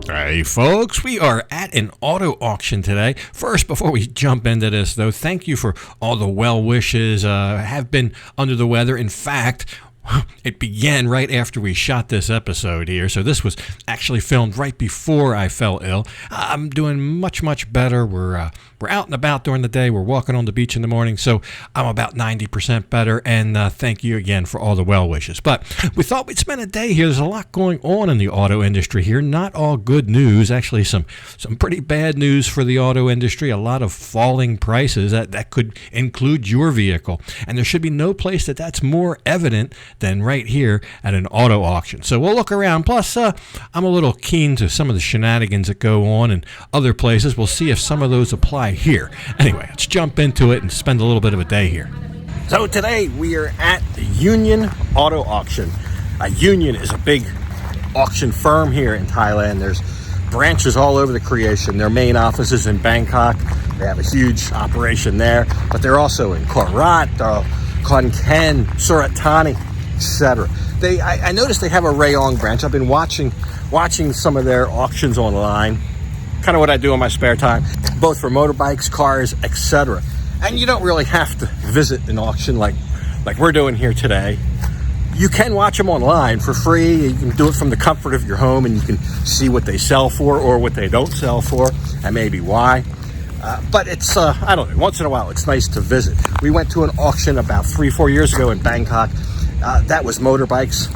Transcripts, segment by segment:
Hey folks, we are at an auto auction today. First, before we jump into this though, thank you for all the well wishes. Have been under the weather. In fact, it began right after we shot this episode here, so this was actually filmed right before I fell ill. I'm doing much better. We're out and about during the day. We're walking on the beach in the morning, so I'm about 90% better, and thank you again for all the well wishes. But we thought we'd spend a day here. There's a lot going on in the auto industry here. Not all good news. Actually, some pretty bad news for the auto industry. A lot of falling prices. That could include your vehicle, and there should be no place that's more evident than right here at an auto auction. So we'll look around. Plus, I'm a little keen to some of the shenanigans that go on in other places. We'll see if some of those apply here. Anyway, let's jump into it and spend a little bit of a day here. So today we are at the Union Auto Auction. Union is a big auction firm here in Thailand. There's branches all over the creation. Their main office is in Bangkok. They have a huge operation there, but they're also in Korat, Khon Kaen, Surat Thani, etc. I noticed they have a Rayong branch. I've been watching some of their auctions online, kind of what I do in my spare time, both for motorbikes, cars, etc. And you don't really have to visit an auction like we're doing here today. You can watch them online for free. You can do it from the comfort of your home, and you can see what they sell for or what they don't sell for, and maybe why. But it's, I don't know, once in a while it's nice to visit. We went to an auction about 3-4 years ago in Bangkok. That was motorbikes.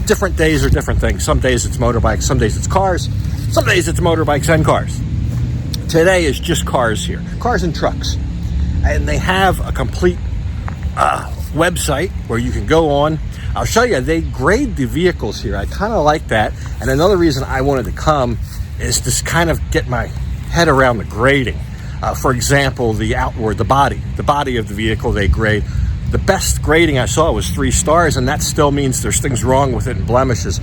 Different days are different things. Some days it's motorbikes, some days it's cars, some days it's motorbikes and cars. Today is just cars here, cars and trucks. And they have a complete website where you can go on. I'll show you, they grade the vehicles here. I kind of like that. And another reason I wanted to come is to kind of get my head around the grading. For example, the body of the vehicle they grade. The best grading I saw was 3 stars, and that still means there's things wrong with it and blemishes.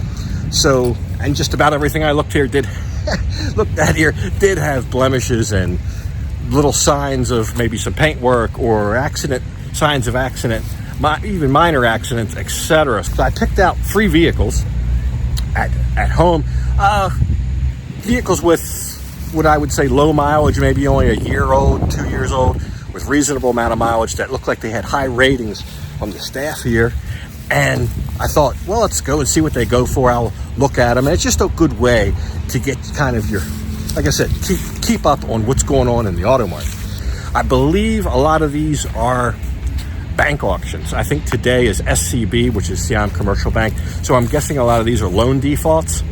So, and just about everything I looked at here did have blemishes and little signs of maybe some paint work or signs of accident, even minor accidents, etc. So I picked out 3 vehicles at home. Vehicles with what I would say low mileage, maybe only a year old, 2 years old, with reasonable amount of mileage that looked like they had high ratings from the staff here. And I thought, well, let's go and see what they go for. I'll look at them. And it's just a good way to get kind of your, like I said, keep up on what's going on in the auto market. I believe a lot of these are bank auctions. I think today is SCB, which is Siam Commercial Bank. So I'm guessing a lot of these are loan defaults.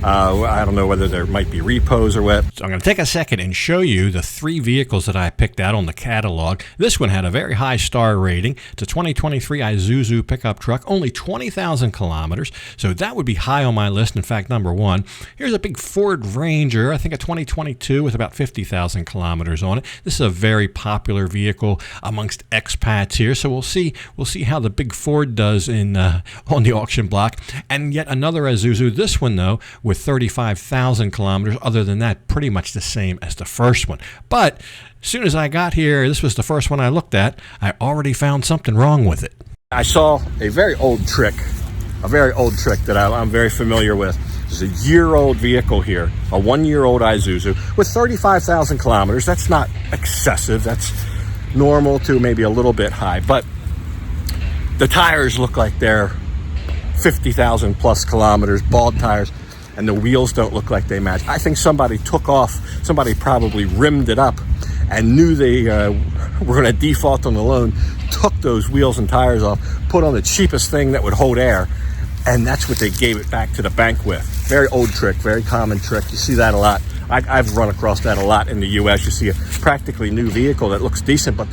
I don't know whether there might be repos or what. So I'm going to take a second and show you the 3 vehicles that I picked out on the catalog. This one had a very high star rating. It's a 2023 Isuzu pickup truck, only 20,000 kilometers. So that would be high on my list. In fact, number 1. Here's a big Ford Ranger, I think a 2022 with about 50,000 kilometers on it. This is a very popular vehicle amongst expats here. So we'll see how the big Ford does on the auction block. And yet another Isuzu. This one though, with 35,000 kilometers. Other than that, pretty much the same as the first one. But as soon as I got here, this was the first one I looked at, I already found something wrong with it. I saw a very old trick that I'm very familiar with. There's a year-old vehicle here, a 1-year-old Isuzu with 35,000 kilometers. That's not excessive. That's normal to maybe a little bit high. But the tires look like they're 50,000 plus kilometers, bald tires. And the wheels don't look like they match. I think somebody probably rimmed it up and knew they were going to default on the loan, took those wheels and tires off, put on the cheapest thing that would hold air, and that's what they gave it back to the bank with. Very old trick, very common trick. You see that a lot. I've run across that a lot in the U.S. You see a practically new vehicle that looks decent, but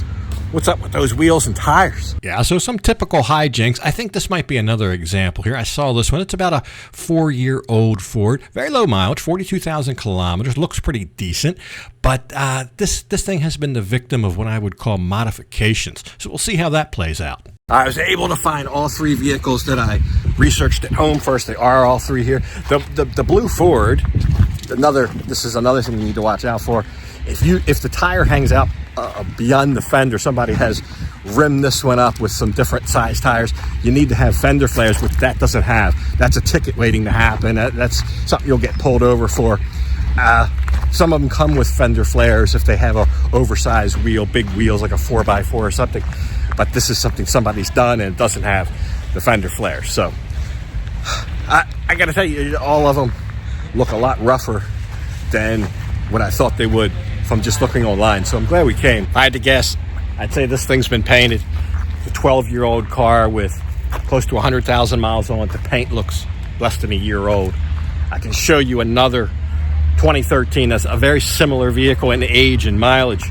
what's up with those wheels and tires? Yeah, so some typical hijinks. I think this might be another example here. I saw this one. It's about a 4-year-old Ford. Very low mileage, 42,000 kilometers. Looks pretty decent. But this thing has been the victim of what I would call modifications. So we'll see how that plays out. I was able to find all 3 vehicles that I researched at home first. They are all 3 here. The blue Ford, this is another thing you need to watch out for. If the tire hangs out beyond the fender. Somebody has rimmed this one up with some different size tires. You need to have fender flares, which that doesn't have. That's a ticket waiting to happen. That's something you'll get pulled over for. Some of them come with fender flares if they have a oversized wheel, big wheels like a 4x4 or something. But this is something somebody's done and it doesn't have the fender flares. So I got to tell you, all of them look a lot rougher than what I thought they would from just looking online. So I'm glad we came. If I had to guess, I'd say this thing's been painted. It's a 12-year-old car with close to 100,000 miles on it. The paint looks less than a year old. I can show you another 2013 that's a very similar vehicle in age and mileage,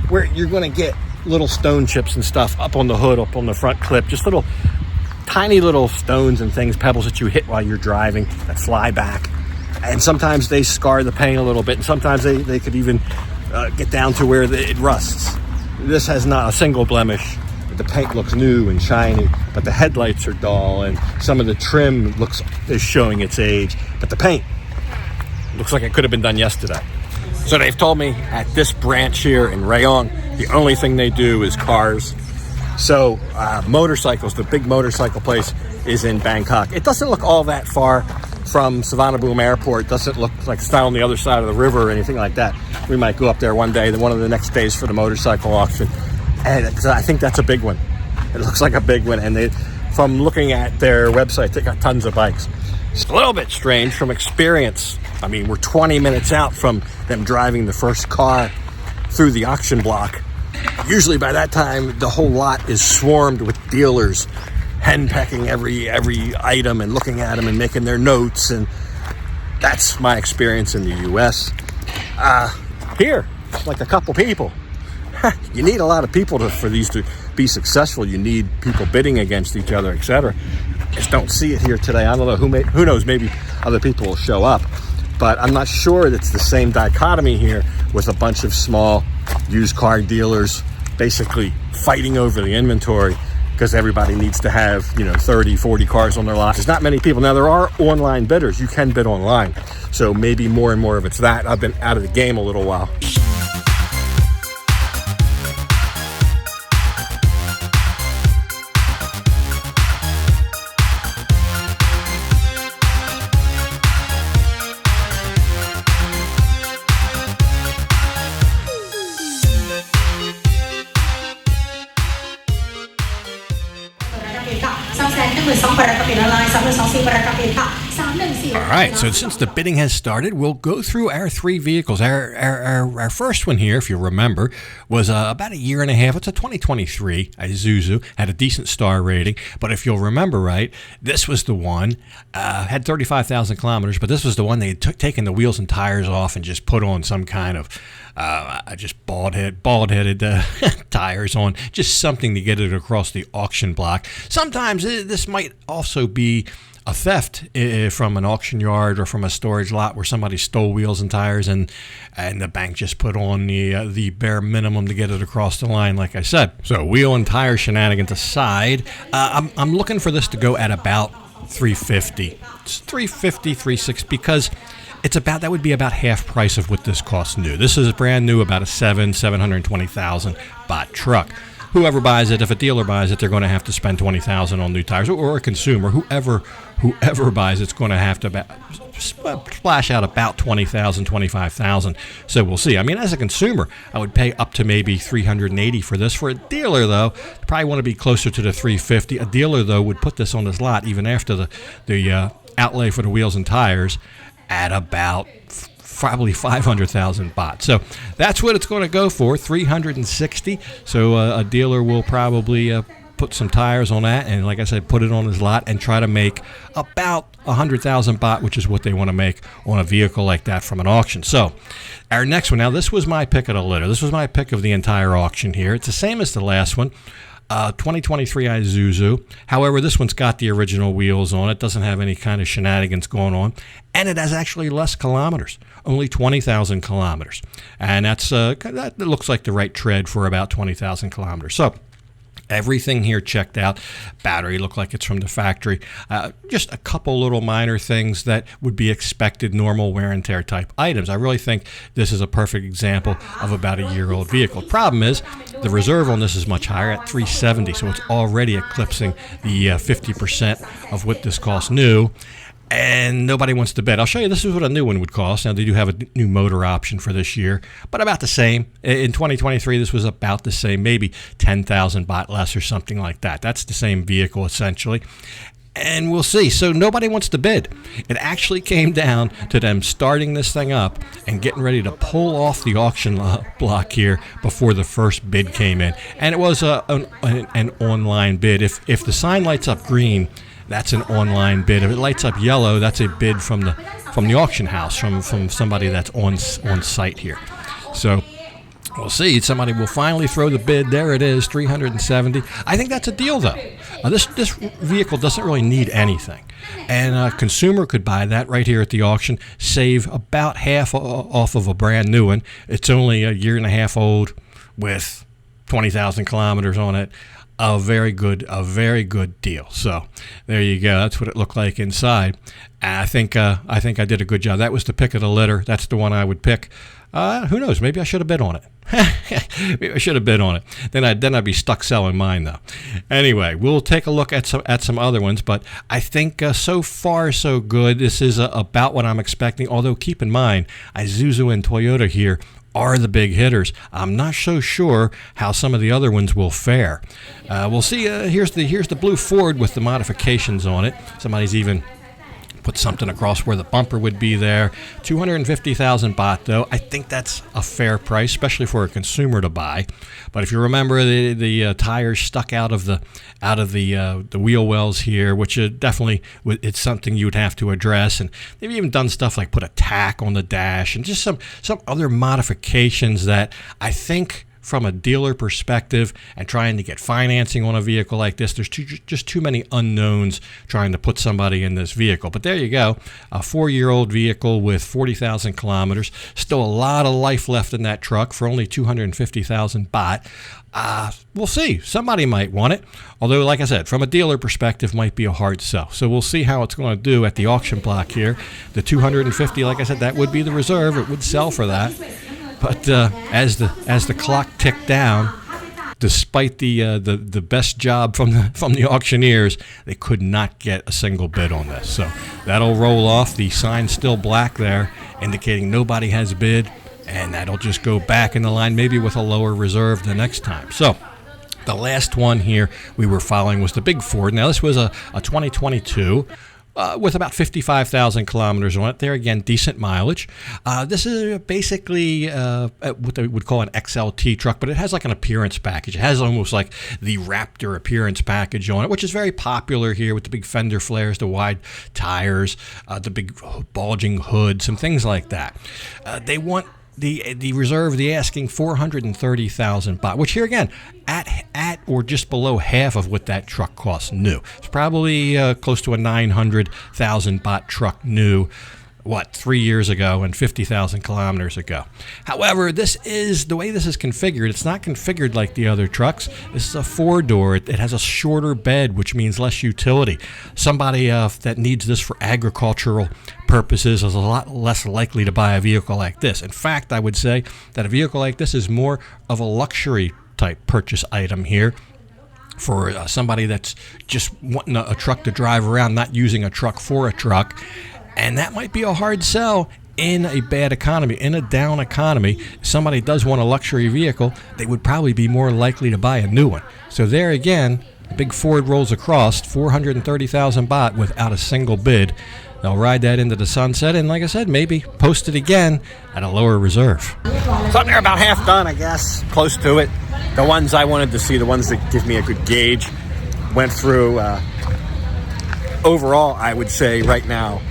where you're going to get little stone chips and stuff up on the hood, up on the front clip, just little tiny little stones and things, pebbles that you hit while you're driving that fly back. And sometimes they scar the paint a little bit, and sometimes they could even get down to where it rusts. This has not a single blemish. The paint looks new and shiny, but the headlights are dull, and some of the trim is showing its age, but the paint looks like it could have been done yesterday. So they've told me at this branch here in Rayong, the only thing they do is cars. So motorcycles, the big motorcycle place is in Bangkok. It doesn't look all that far from Suvarnabhumi Airport. It doesn't look like it's down on the other side of the river or anything like that. We might go up there one day, then one of the next days for the motorcycle auction. And I think that's a big one. It looks like a big one. And from looking at their website, they got tons of bikes. It's a little bit strange from experience. I mean, we're 20 minutes out from them driving the first car through the auction block. Usually by that time, the whole lot is swarmed with dealers, henpecking every item and looking at them and making their notes. And that's my experience in the U.S. Here, it's like a couple people. You need a lot of people for these to be successful. You need people bidding against each other, etc. Just don't see it here today. I don't know, who knows, maybe other people will show up. But I'm not sure it's the same dichotomy here with a bunch of small used car dealers basically fighting over the inventory because everybody needs to have, 30, 40 cars on their lot. There's not many people. Now, there are online bidders. You can bid online. So maybe more and more of it's that. I've been out of the game a little while. All right, so since the bidding has started, we'll go through our three vehicles. Our first one here, if you remember, was about a year and a half. It's a 2023 Isuzu, had a decent star rating. But if you'll remember right, this was the one, had 35,000 kilometers, but this was the one they had taken the wheels and tires off and just put on some kind of just bald-headed tires on, just something to get it across the auction block. Sometimes this might also be a theft from an auction yard or from a storage lot where somebody stole wheels and tires and the bank just put on the bare minimum to get it across the line, like I said. So wheel and tire shenanigans aside, I'm looking for this to go at about $350. It's $350, $360 because that would be about half price of what this costs new. This is brand new, about a 720,000 baht truck. Whoever buys it, if a dealer buys it, they're going to have to spend $20,000 on new tires, or a consumer, whoever buys it's going to have to splash out about $20,000, $25,000. So we'll see. I mean, as a consumer, I would pay up to maybe $380 for this. For a dealer, though, you probably want to be closer to the $350. A dealer, though, would put this on his lot even after the outlay for the wheels and tires at about probably 500,000 baht. So that's what it's going to go for, 360. So a dealer will probably put some tires on that and, like I said, put it on his lot and try to make about 100,000 baht, which is what they want to make on a vehicle like that from an auction. So our next one, now this was my pick of the litter. This was my pick of the entire auction here. It's the same as the last one. 2023 Isuzu. However, this one's got the original wheels on it. Doesn't have any kind of shenanigans going on. And it has actually less kilometers. Only 20,000 kilometers. And that looks like the right tread for about 20,000 kilometers. So Everything here checked out. Battery looked like it's from the factory. Just a couple little minor things that would be expected normal wear and tear type items. I really think this is a perfect example of about a year-old vehicle. Problem is, the reserve on this is much higher at $370, so it's already eclipsing the 50% of what this costs new. And nobody wants to bid. I'll show you, this is what a new one would cost. Now, they do have a new motor option for this year, but about the same. In 2023, this was about the same, maybe 10,000 baht less or something like that. That's the same vehicle, essentially. And we'll see. So nobody wants to bid. It actually came down to them starting this thing up and getting ready to pull off the auction block here before the first bid came in. And it was an online bid. If the sign lights up green, that's an online bid. If it lights up yellow, that's a bid from the auction house, from somebody that's on site here. So we'll see. Somebody will finally throw the bid. There it is, $370. I think that's a deal, though. This vehicle doesn't really need anything, and a consumer could buy that right here at the auction, save about half off of a brand new one. It's only a year and a half old with 20,000 kilometers on it. A very good deal. So there you go. That's what it looked like inside. I think I did a good job. That was the pick of the litter. That's the one I would pick. Who knows? Maybe I should have bid on it. Maybe I should have bid on it. Then I'd be stuck selling mine, though. Anyway, we'll take a look at some other ones. But I think so far so good. This is about what I'm expecting. Although keep in mind, Isuzu and Toyota here are the big hitters. I'm not so sure how some of the other ones will fare. We'll see. Here's the blue Ford with the modifications on it. Somebody's even put something across where the bumper would be there. 250,000 baht, though. I think that's a fair price, especially for a consumer to buy. But if you remember, the tires stuck out of the wheel wells here, which definitely it's something you would have to address. And they've even done stuff like put a tack on the dash and just some other modifications that I think, from a dealer perspective and trying to get financing on a vehicle like this, there's just too many unknowns trying to put somebody in this vehicle. But there you go, a 4-year-old vehicle with 40,000 kilometers. Still a lot of life left in that truck for only 250,000 baht. We'll see. Somebody might want it. Although, like I said, from a dealer perspective, might be a hard sell. So we'll see how it's going to do at the auction block here. The 250, like I said, that would be the reserve. It would sell for that. But as the clock ticked down, despite the best job from the auctioneers, they could not get a single bid on this. So that'll roll off. The sign's still black there, indicating nobody has bid, and that'll just go back in the line, maybe with a lower reserve the next time. So the last one here we were following was the big Ford. Now this was a 2022. With about 55,000 kilometers on it. There again, decent mileage. This is basically what they would call an XLT truck, but it has like an appearance package. It has almost like the Raptor appearance package on it, which is very popular here with the big fender flares, the wide tires, the big bulging hood, some things like that. They want the reserve, the asking 430,000 baht, which here again, at or just below half of what that truck costs new. It's probably close to a 900,000 baht truck new, 3 years ago and 50,000 kilometers ago. However, this is the way this is configured. It's not configured like the other trucks. This is a 4-door. It has a shorter bed, which means less utility. Somebody that needs this for agricultural purposes is a lot less likely to buy a vehicle like this. In fact, I would say that a vehicle like this is more of a luxury type purchase item here for somebody that's just wanting a truck to drive around, not using a truck for a truck. And that might be a hard sell in a bad economy, in a down economy. If somebody does want a luxury vehicle, they would probably be more likely to buy a new one. So there again, the big Ford rolls across 430,000 baht without a single bid. They'll ride that into the sunset, and like I said, maybe post it again at a lower reserve. So they're about half done, I guess, close to it. The ones I wanted to see, the ones that give me a good gauge, went through. Overall, I would say right now,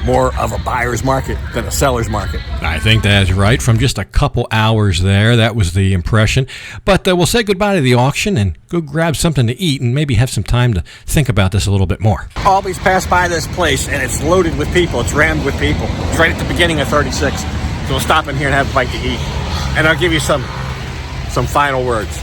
more of a buyer's market than a seller's market. I think that's right. From just a couple hours there, that was the impression. But we'll say goodbye to the auction and go grab something to eat and maybe have some time to think about this a little bit more. Always pass by this place, and it's loaded with people. It's rammed with people. It's right at the beginning of 36. So we'll stop in here and have a bite to eat. And I'll give you some final words.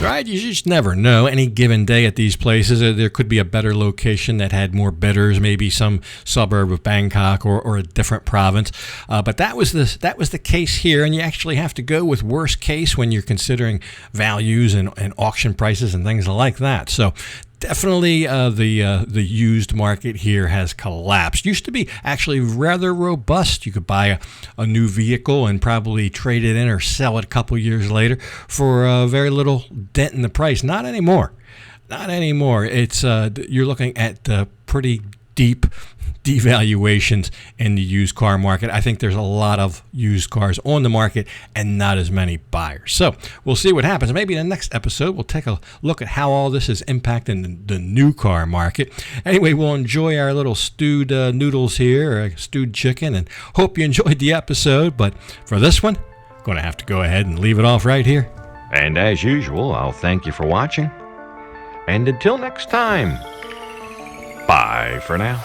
Right? You just never know. Any given day at these places, there could be a better location that had more bidders, maybe some suburb of Bangkok or a different province. But that was the case here, and you actually have to go with worst case when you're considering values and auction prices and things like that. So definitely the used market here has collapsed. Used to be actually rather robust. You could buy a new vehicle and probably trade it in or sell it a couple years later for a very little dent in the price. Not anymore. Not anymore. It's you're looking at pretty deep devaluations in the used car market. I think there's a lot of used cars on the market and not as many buyers. So we'll see what happens. Maybe in the next episode, we'll take a look at how all this is impacting the new car market. Anyway, we'll enjoy our little stewed noodles here, stewed chicken, and hope you enjoyed the episode. But for this one, I'm going to have to go ahead and leave it off right here. And as usual, I'll thank you for watching. And until next time, bye for now.